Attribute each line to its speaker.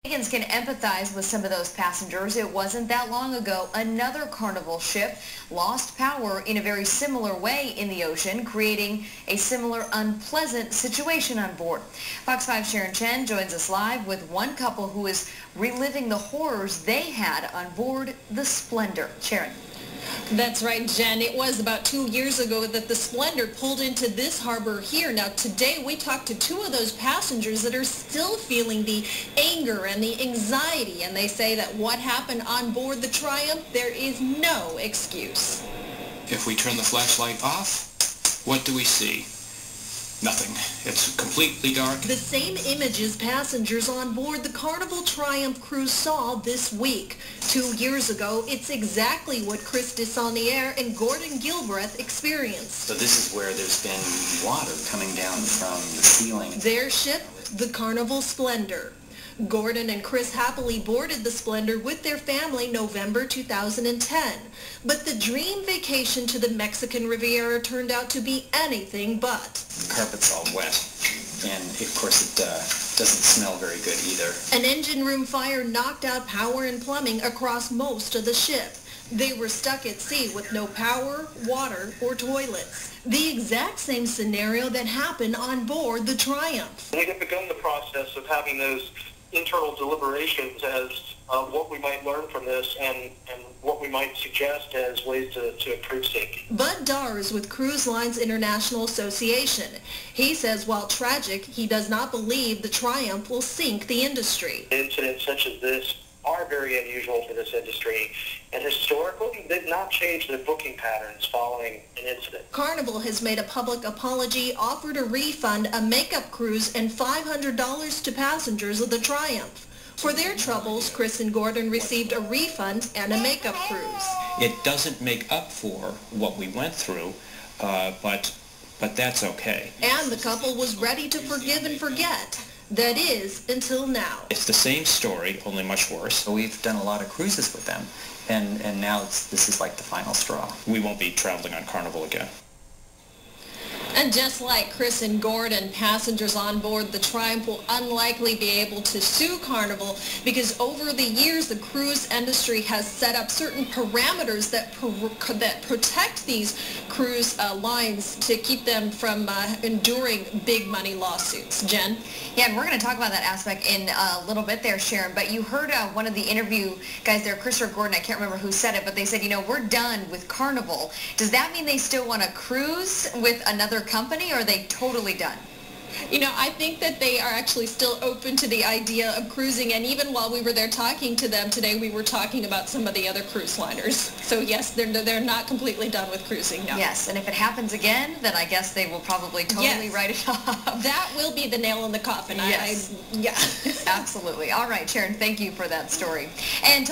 Speaker 1: Canadians can empathize with some of those passengers. It wasn't that long ago another Carnival ship lost power in a very similar way in the ocean, creating a similar unpleasant situation on board. Fox 5's Sharon Chen joins us live with one couple who is reliving the horrors they had on board the Splendor. Sharon.
Speaker 2: That's right, Jen. It was about 2 years ago that the Splendor pulled into this harbor here. Now, today we talked to two of those passengers that are still feeling the anger and the anxiety, and they say that what happened on board the Triumph, there is no excuse.
Speaker 3: If we turn the flashlight off, what do we see? Nothing. It's completely dark.
Speaker 2: The same images passengers on board the Carnival Triumph cruise saw this week. 2 years ago, it's exactly what Chris Desaulniers and Gordon Gilbreath experienced.
Speaker 4: So this is where there's been water coming down from the ceiling.
Speaker 2: Their ship, the Carnival Splendor. Gordon and Chris happily boarded the Splendor with their family November 2010. But the dream vacation to the Mexican Riviera turned out to be anything but.
Speaker 4: The carpet's all wet, and of course it doesn't smell very good either.
Speaker 2: An engine room fire knocked out power and plumbing across most of the ship. They were stuck at sea with no power, water, or toilets. The exact same scenario that happened on board the Triumph.
Speaker 5: We have begun the process of having those internal deliberations as what we might learn from this and what we might suggest as ways to improve safety.
Speaker 2: Bud Dars with Cruise Lines International Association. He says while tragic, he does not believe the Triumph will sink the industry.
Speaker 5: Incidents such as this are very unusual for this industry, and historically they've not changed their booking patterns following an incident.
Speaker 2: Carnival has made a public apology, offered a refund, a makeup cruise, and $500 to passengers of the Triumph. For their troubles, Chris and Gordon received a refund and a makeup cruise.
Speaker 6: It doesn't make up for what we went through, but that's okay.
Speaker 2: And the couple was ready to forgive and forget. That is, until now.
Speaker 6: It's the same story, only much worse.
Speaker 4: So we've done a lot of cruises with them, and now this is like the final straw.
Speaker 6: We won't be traveling on Carnival again.
Speaker 2: And just like Chris and Gordon, passengers on board the Triumph will unlikely be able to sue Carnival because over the years the cruise industry has set up certain parameters that protect these cruise lines to keep them from enduring big money lawsuits. Jen?
Speaker 1: Yeah, and we're going to talk about that aspect in a little bit there, Sharon, but you heard one of the interview guys there, Chris or Gordon, I can't remember who said it, but they said, you know, we're done with Carnival. Does that mean they still want to cruise with another company, or are they totally done?
Speaker 2: You know, I think that they are actually still open to the idea of cruising, and even while we were there talking to them today, we were talking about some of the other cruise liners. So yes, they're not completely done with cruising now.
Speaker 1: Yes, and if it happens again, then I guess they will probably totally write it off.
Speaker 2: That will be the nail in the coffin.
Speaker 1: Yes.
Speaker 2: Yeah.
Speaker 1: Absolutely. All right, Sharon, thank you for that story. And